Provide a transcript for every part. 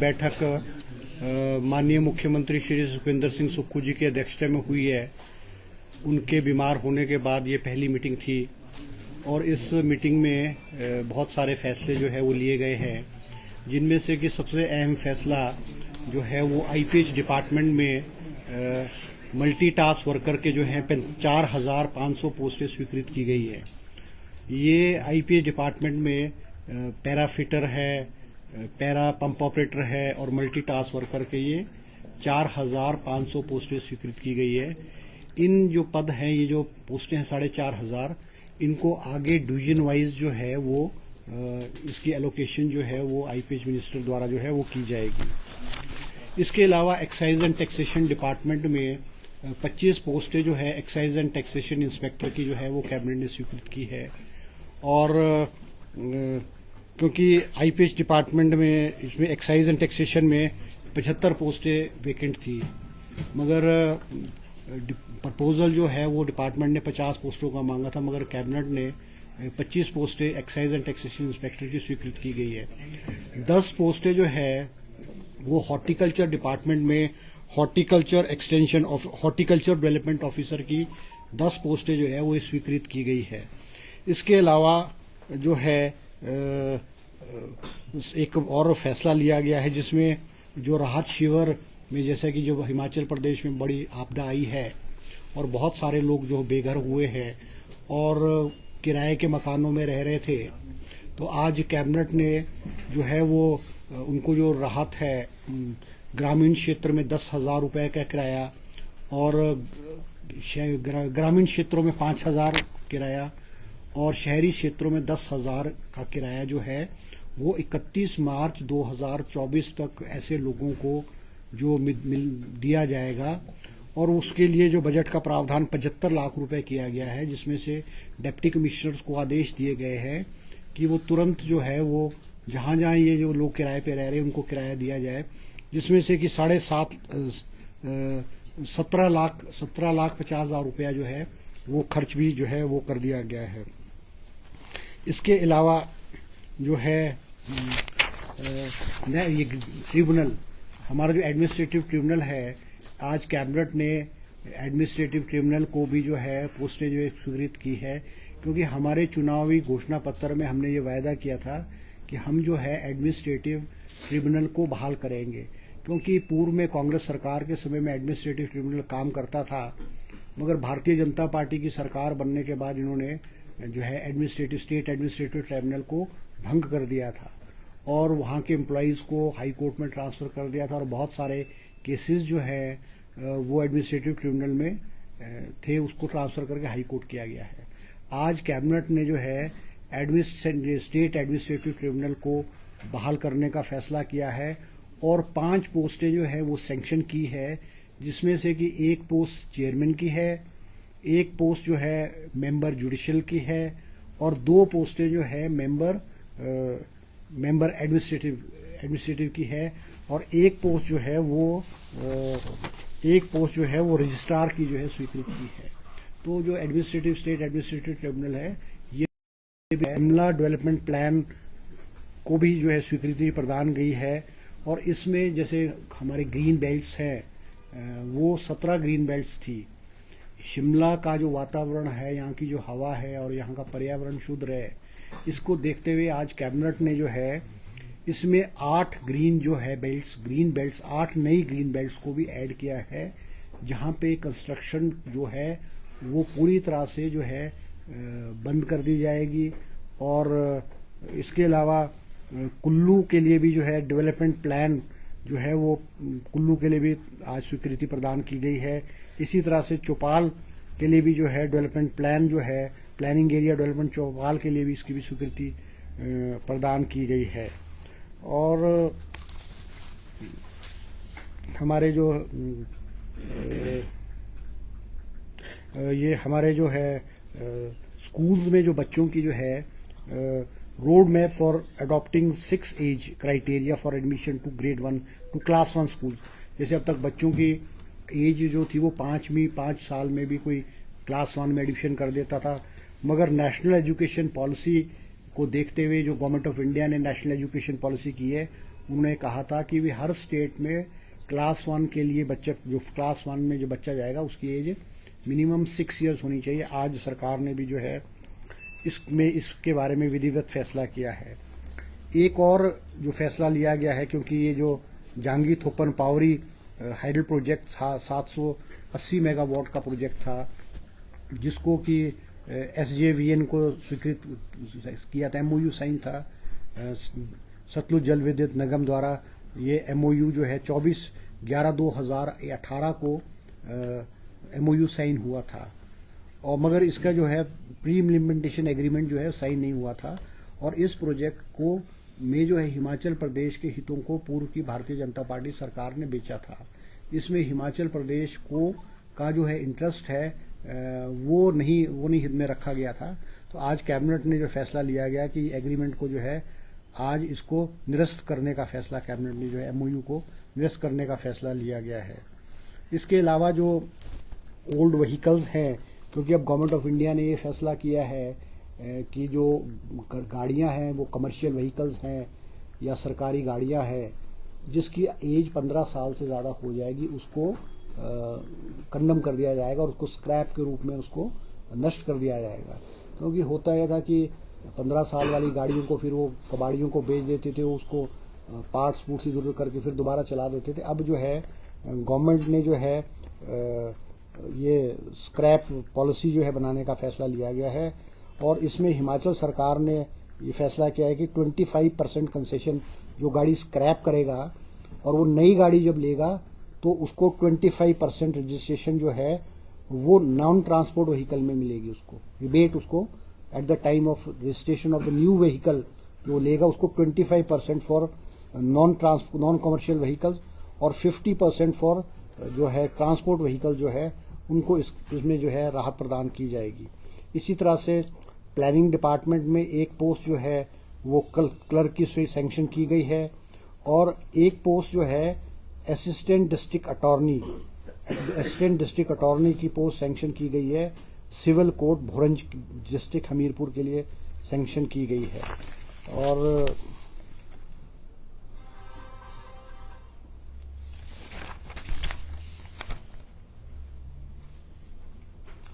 बैठक माननीय मुख्यमंत्री श्री सुखविंदर सिंह सुक्खू जी की अध्यक्षता में हुई है। उनके बीमार होने के बाद ये पहली मीटिंग थी और इस मीटिंग में बहुत सारे फैसले जो है वो लिए गए हैं, जिनमें से कि सबसे अहम फैसला जो है वो आईपीएच डिपार्टमेंट में मल्टीटास्क वर्कर के जो है 4,500 पोस्टें स्वीकृत की गई है। ये आईपीएच डिपार्टमेंट में पैरा फिटर है, पैरा पंप ऑपरेटर है और मल्टीटास्क वर्कर के ये 4,500 पोस्टें स्वीकृत की गई है। इन जो पद हैं, ये जो पोस्टें हैं 4,500, इनको आगे डिवीजन वाइज जो है वो इसकी एलोकेशन जो है वो आईपीएच मिनिस्टर द्वारा जो है वो की जाएगी। इसके अलावा एक्साइज एंड टैक्सेशन डिपार्टमेंट में 25 पोस्टें जो है एक्साइज एंड टैक्सेशन इंस्पेक्टर की जो है वो कैबिनेट ने स्वीकृत की है। और क्योंकि आईपीएच डिपार्टमेंट में इसमें एक्साइज एंड टैक्सेशन में 75 पोस्टें वेकेंट थी, मगर प्रपोजल जो है वो डिपार्टमेंट ने 50 पोस्टों का मांगा था, मगर कैबिनेट ने 25 पोस्टें एक्साइज एंड टैक्सेशन इंस्पेक्टर की स्वीकृत की गई है। 10 पोस्टें जो है वो हॉर्टिकल्चर डिपार्टमेंट में horticulture extension of horticulture development officer की 10 पोस्टें जो है वो स्वीकृत की गई है। इसके अलावा जो है एक और फैसला लिया गया है, जिसमें जो राहत शिविर में, जैसे कि जो हिमाचल प्रदेश में बड़ी आपदा आई है और बहुत सारे लोग जो बेघर हुए हैं और किराए के मकानों में रह रहे थे, तो आज कैबिनेट ने जो है वो उनको जो राहत है, ग्रामीण क्षेत्र में 10,000 रुपये का किराया और ग्रामीण क्षेत्रों में 5,000 किराया और शहरी क्षेत्रों में 10,000 का किराया जो है वो 31 मार्च 2024 तक ऐसे लोगों को जो दिया जाएगा। और उसके लिए जो बजट का प्रावधान 75 लाख रुपए किया गया है, जिसमें से डिप्टी कमिश्नर्स को आदेश दिए गए हैं कि वो तुरंत जो है वो जहाँ जहाँ ये जो लोग किराए पे रह रहे हैं उनको किराया दिया जाए, जिसमें से कि 17 लाख 50,000 रुपया जो है वो खर्च भी जो है वो कर दिया गया है। इसके अलावा जो है ये ट्रिब्यूनल, हमारा जो एडमिनिस्ट्रेटिव ट्रिब्यूनल है, आज कैबिनेट ने एडमिनिस्ट्रेटिव ट्रिब्यूनल को भी जो है पोस्टें जो स्वीकृत की है, क्योंकि हमारे चुनावी घोषणा पत्र में हमने ये वायदा किया था कि हम जो है एडमिनिस्ट्रेटिव ट्रिब्यूनल को बहाल करेंगे, क्योंकि पूर्व में कांग्रेस सरकार के समय में एडमिनिस्ट्रेटिव ट्रिब्यूनल काम करता था, मगर भारतीय जनता पार्टी की सरकार बनने के बाद इन्होंने जो है स्टेट एडमिनिस्ट्रेटिव ट्रिब्यूनल को भंग कर दिया था और वहाँ के एम्प्लॉयज़ को हाई कोर्ट में ट्रांसफ़र कर दिया था और बहुत सारे केसेस जो है वो एडमिनिस्ट्रेटिव ट्रिब्यूनल में थे, उसको ट्रांसफ़र करके हाई कोर्ट किया गया है। आज कैबिनेट ने जो है स्टेट एडमिनिस्ट्रेटिव ट्रिब्यूनल को बहाल करने का फैसला किया है और 5 पोस्टें जो है वो सैंक्शन की है, जिसमें से कि एक पोस्ट चेयरमैन की है, एक पोस्ट जो है मेंबर जुडिशियल की है और 2 पोस्टें जो है मेंबर एडमिनिस्ट्रेटिव की है और एक पोस्ट जो है वो रजिस्ट्रार की जो है स्वीकृत की है। तो जो स्टेट एडमिनिस्ट्रेटिव ट्रिब्यूनल है, ये शिमला डेवलपमेंट प्लान को भी जो है स्वीकृति प्रदान गई है और इसमें जैसे हमारे ग्रीन बेल्ट्स हैं, वो 17 ग्रीन बेल्ट्स थी। शिमला का जो वातावरण है, यहाँ की जो हवा है और यहाँ का पर्यावरण शुद्ध रहे, इसको देखते हुए आज कैबिनेट ने जो है इसमें 8 ग्रीन बेल्ट्स 8 नई ग्रीन बेल्ट्स को भी ऐड किया है, जहाँ पे कंस्ट्रक्शन जो है वो पूरी तरह से जो है बंद कर दी जाएगी। और इसके अलावा कुल्लू के लिए भी जो है डेवलपमेंट प्लान जो है वो कुल्लू के लिए भी आज स्वीकृति प्रदान की गई है। इसी तरह से चौपाल के लिए भी जो है डेवलपमेंट प्लान जो है प्लानिंग एरिया डेवलपमेंट चौपाल के लिए भी इसकी भी स्वीकृति प्रदान की गई है। और हमारे जो ये हमारे जो है स्कूल्स में जो बच्चों की जो है road map for adopting 6 age criteria for admission to grade 1 to class 1 school. जैसे अब तक बच्चों की एज जो थी वो 5 साल में भी कोई क्लास 1 में एडमिशन कर देता था, मगर नेशनल एजुकेशन पॉलिसी को देखते हुए जो गवर्नमेंट ऑफ इंडिया ने नेशनल एजुकेशन पॉलिसी की है, उन्होंने कहा था कि भी हर स्टेट में क्लास 1 के लिए बच्चे, जो क्लास 1 में जो बच्चा जाएगा उसकी एज मिनिमम 6 ईयर्स होनी चाहिए। आज सरकार ने भी जो है इसके बारे में विधिवत फैसला किया है। एक और जो फैसला लिया गया है, क्योंकि ये जो जांगी थोपन पावरी हाइडल प्रोजेक्ट था, 780 मेगावाट का प्रोजेक्ट था, जिसको कि SJVN को स्वीकृत किया था, MOU साइन था सतलुज जल विद्युत निगम द्वारा। ये MOU जो है 24/11/2018 को MOU साइन हुआ था, और मगर इसका जो है प्री इम्प्लीमेंटेशन एग्रीमेंट जो है साइन नहीं हुआ था। और इस प्रोजेक्ट को में जो है हिमाचल प्रदेश के हितों को पूर्व की भारतीय जनता पार्टी सरकार ने बेचा था। इसमें हिमाचल प्रदेश को का जो है इंटरेस्ट है वो नहीं हित में रखा गया था। तो आज कैबिनेट ने जो फैसला लिया गया कि एग्रीमेंट को जो है आज इसको निरस्त करने का फैसला, कैबिनेट ने जो है MOU को निरस्त करने का फैसला लिया गया है। इसके अलावा जो ओल्ड व्हीकल्स हैं, क्योंकि अब गवर्नमेंट ऑफ इंडिया ने ये फैसला किया है कि जो गाड़ियां हैं वो कमर्शियल व्हीकल्स हैं या सरकारी गाड़ियां हैं जिसकी एज 15 साल से ज़्यादा हो जाएगी, उसको कंडम कर दिया जाएगा और उसको स्क्रैप के रूप में उसको नष्ट कर दिया जाएगा। क्योंकि होता यह था कि 15 साल वाली गाड़ियों को फिर वो कबाड़ियों को बेच देते थे, उसको पार्ट्स फूट्स इधर करके फिर दोबारा चला देते थे। अब जो है गवर्नमेंट ने जो है ये स्क्रैप पॉलिसी जो है बनाने का फैसला लिया गया है, और इसमें हिमाचल सरकार ने ये फैसला किया है कि 25% कंसेशन जो गाड़ी स्क्रैप करेगा और वो नई गाड़ी जब लेगा तो उसको 25% रजिस्ट्रेशन जो है वो नॉन ट्रांसपोर्ट व्हीकल में मिलेगी। उसको रिबेट उसको at the time of registration of the new vehicle जो लेगा उसको 25% फॉर नॉन कमर्शियल व्हीकल्स और 50% फॉर जो है ट्रांसपोर्ट व्हीकल जो है उनको इसमें जो है राहत प्रदान की जाएगी। इसी तरह से प्लानिंग डिपार्टमेंट में एक पोस्ट जो है वो क्लर्क की सैंक्शन की गई है, और एक पोस्ट जो है असिस्टेंट डिस्ट्रिक्ट अटॉर्नी की पोस्ट सैंक्शन की गई है। Civil court Bhoranj district Hamirpur के लिए सैंक्शन की गई है।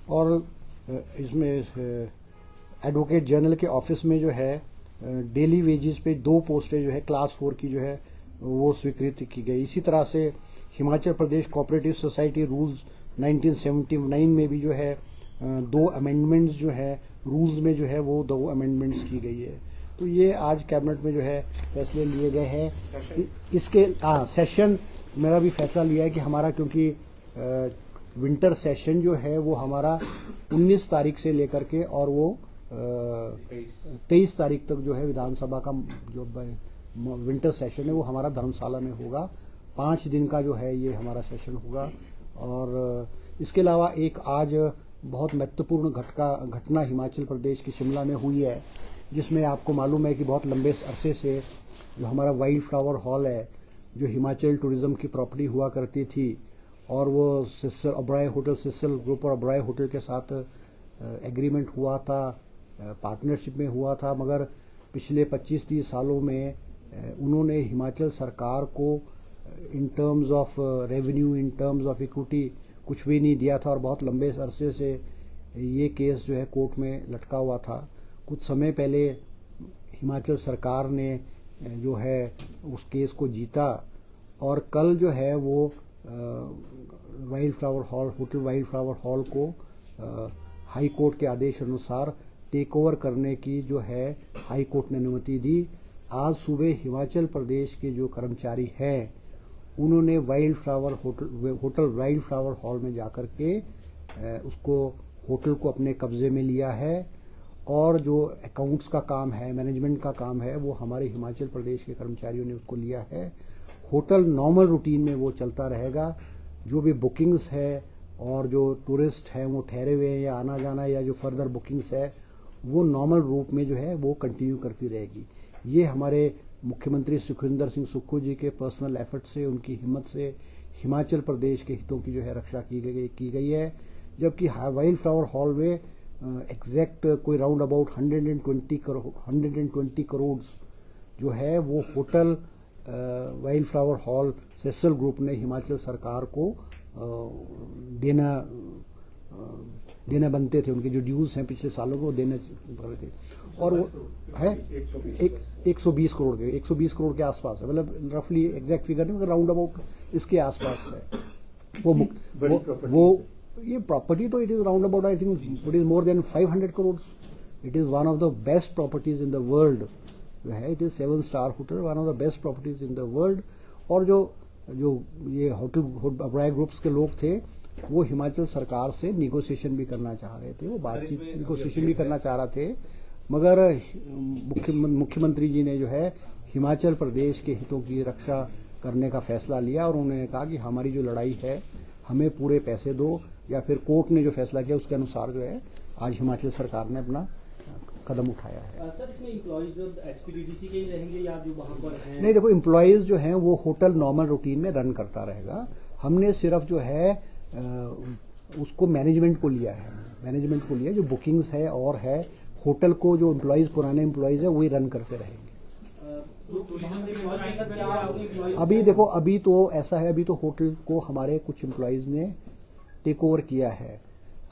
और इसमें एडवोकेट जनरल के ऑफिस में जो है डेली वेजेस पे 2 पोस्टें जो है क्लास 4 की जो है वो स्वीकृत की गई। इसी तरह से Himachal Pradesh cooperative society rules 1979 में भी जो है 2 अमेंडमेंट्स जो है रूल्स में जो है वो 2 अमेंडमेंट्स की गई है। तो ये आज कैबिनेट में जो है फैसले लिए गए हैं। इसके सेशन मेरा भी फैसला लिया है कि हमारा, क्योंकि विंटर सेशन जो है वो हमारा 19 तारीख से लेकर के और वो 23 तारीख तक जो है विधानसभा का जो विंटर सेशन है वो हमारा धर्मशाला में होगा। 5 दिन का जो है ये हमारा सेशन होगा। और इसके अलावा एक आज बहुत महत्वपूर्ण घटना हिमाचल प्रदेश की शिमला में हुई है, जिसमें आपको मालूम है कि बहुत लंबे अरसे से जो हमारा वाइल्ड फ्लावर हॉल है जो हिमाचल टूरिज्म की प्रॉपर्टी हुआ करती थी, और वो sister Oberoi hotel, sister group और ओबराय होटल के साथ एग्रीमेंट हुआ था, पार्टनरशिप में हुआ था, मगर पिछले 25-30 सालों में उन्होंने हिमाचल सरकार को in terms of revenue, in terms of equity कुछ भी नहीं दिया था, और बहुत लंबे अरसे से ये केस जो है कोर्ट में लटका हुआ था। कुछ समय पहले हिमाचल सरकार ने जो है उस केस को जीता, और कल जो है वो wild flower hall, hotel wild flower hall को हाई कोर्ट के आदेश अनुसार टेक ओवर करने की जो है हाई कोर्ट ने अनुमति दी। आज सुबह हिमाचल प्रदेश के जो कर्मचारी हैं उन्होंने wild flower hotel wild flower hall में जाकर के उसको होटल को अपने कब्जे में लिया है, और जो अकाउंट्स का काम है, मैनेजमेंट का काम है, वो हमारे हिमाचल प्रदेश के कर्मचारियों ने उसको लिया है। होटल नॉर्मल रूटीन में वो चलता रहेगा। जो भी बुकिंग्स है और जो टूरिस्ट हैं वो ठहरे हुए हैं या आना जाना या जो फर्दर बुकिंग्स है वो नॉर्मल रूप में जो है वो कंटिन्यू करती रहेगी। ये हमारे मुख्यमंत्री सुखविंदर सिंह सुक्खू जी के पर्सनल एफर्ट से, उनकी हिम्मत से हिमाचल प्रदेश के हितों की जो है रक्षा की गई है। जबकि वाइल्ड फ्लावर हॉल में एग्जैक्ट कोई राउंड अबाउट 120 करोड़ जो है वो hotel wild flower hall सेसल group ने हिमाचल सरकार को देना बनते थे, उनके जो ड्यूज हैं पिछले सालों को देने पड़े थे, और वो है 120 करोड़ के 120 करोड़ के आसपास है, मतलब रफली एग्जैक्ट फिगर नहीं मगर राउंड अबाउट इसके आसपास है वो ये प्रॉपर्टी। तो it is round about I think it is more than 500 crore. It is one of the best properties in the world जो है, it is 7 star hotel, one of the best properties in the world. और जो ये hotel अब्राय groups के लोग थे वो हिमाचल सरकार से निगोशिएशन भी करना चाह रहे थे, वो बातचीत निगोशिएशन भी करना चाह रहे थे, मगर मुख्यमंत्री जी ने जो है हिमाचल प्रदेश के हितों की रक्षा करने का फैसला लिया और उन्होंने कहा कि हमारी जो लड़ाई है हमें पूरे पैसे दो, या फिर कोर्ट ने जो फैसला किया उसके अनुसार जो है आज हिमाचल सरकार ने अपना कदम उठाया है। सर इसमें एम्प्लॉइज एचपीडीडीसी के ही रहेंगे या जो वहां पर हैं? नहीं, देखो एम्प्लॉइज जो हैं वो होटल नॉर्मल रूटीन में रन करता रहेगा। हमने सिर्फ जो है उसको मैनेजमेंट को लिया, जो बुकिंग्स है और है होटल को जो एम्प्लॉइज पुराने एम्प्लॉइज है वही रन करते रहेंगे। अभी देखो अभी तो ऐसा है, अभी तो होटल को हमारे कुछ एम्प्लॉइज ने टेक ओवर किया है,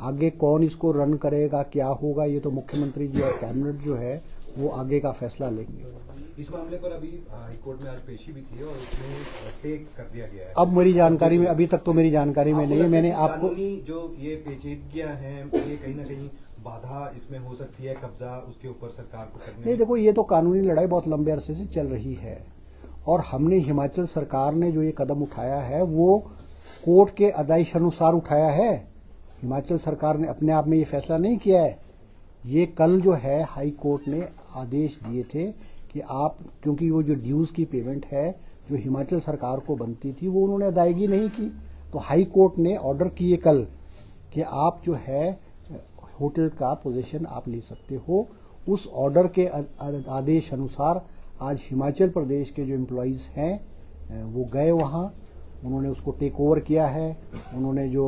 आगे कौन इसको रन करेगा क्या होगा ये तो मुख्यमंत्री जी और कैबिनेट जो है वो आगे का फैसला लेंगे। इस मामले पर अभी हाईकोर्ट में आज पेशी भी थी और उसमें स्टे कर दिया गया है। अब मेरी जानकारी में, अभी तक तो मेरी जानकारी में नहीं है। मैंने आपको जो ये पेचीदगियां हैं ये कहीं ना कहीं बाधा इसमें हो सकती है, कब्जा उसके ऊपर सरकार को करने। नहीं, देखो ये तो कानूनी लड़ाई बहुत लंबे अरसे से चल रही है और हमने हिमाचल सरकार ने जो ये कदम उठाया है वो कोर्ट के आदेश अनुसार उठाया है। हिमाचल सरकार ने अपने आप में ये फैसला नहीं किया है। ये कल जो है हाई कोर्ट ने आदेश दिए थे कि आप, क्योंकि वो जो ड्यूज की पेमेंट है जो हिमाचल सरकार को बनती थी वो उन्होंने अदायगी नहीं की, तो हाई कोर्ट ने ऑर्डर किए कल कि आप जो है होटल का पोजीशन आप ले सकते हो। उस ऑर्डर के आदेश अनुसार आज हिमाचल प्रदेश के जो एम्प्लॉइज हैं वो गए वहाँ, उन्होंने उसको टेक ओवर किया है, उन्होंने जो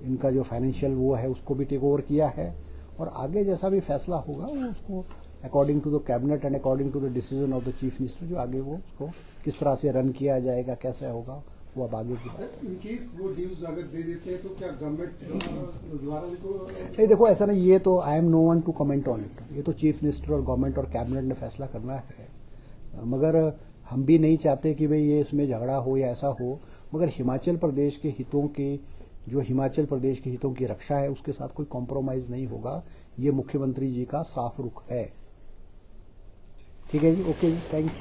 इनका जो फाइनेंशियल वो है उसको भी टेक ओवर किया है, और आगे जैसा भी फैसला होगा वो उसको according to the cabinet and according to the decision of the chief minister जो आगे वो उसको किस तरह से रन किया जाएगा, कैसे होगा, वो अब आगे की बात। इन केस वो ड्यूज अगर दे देते हैं तो क्या गवर्नमेंट द्वारा उनको? नहीं, देखो ऐसा नहीं, ये तो I am no one to comment on it, ये तो चीफ मिनिस्टर और गवर्नमेंट और कैबिनेट ने फैसला करना है, मगर हम भी नहीं चाहते कि भाई ये इसमें झगड़ा हो या ऐसा हो, मगर हिमाचल प्रदेश के हितों की जो हिमाचल प्रदेश के हितों की रक्षा है उसके साथ कोई कॉम्प्रोमाइज नहीं होगा, ये मुख्यमंत्री जी का साफ रुख है। ठीक है जी, ओके जी, थैंक यू।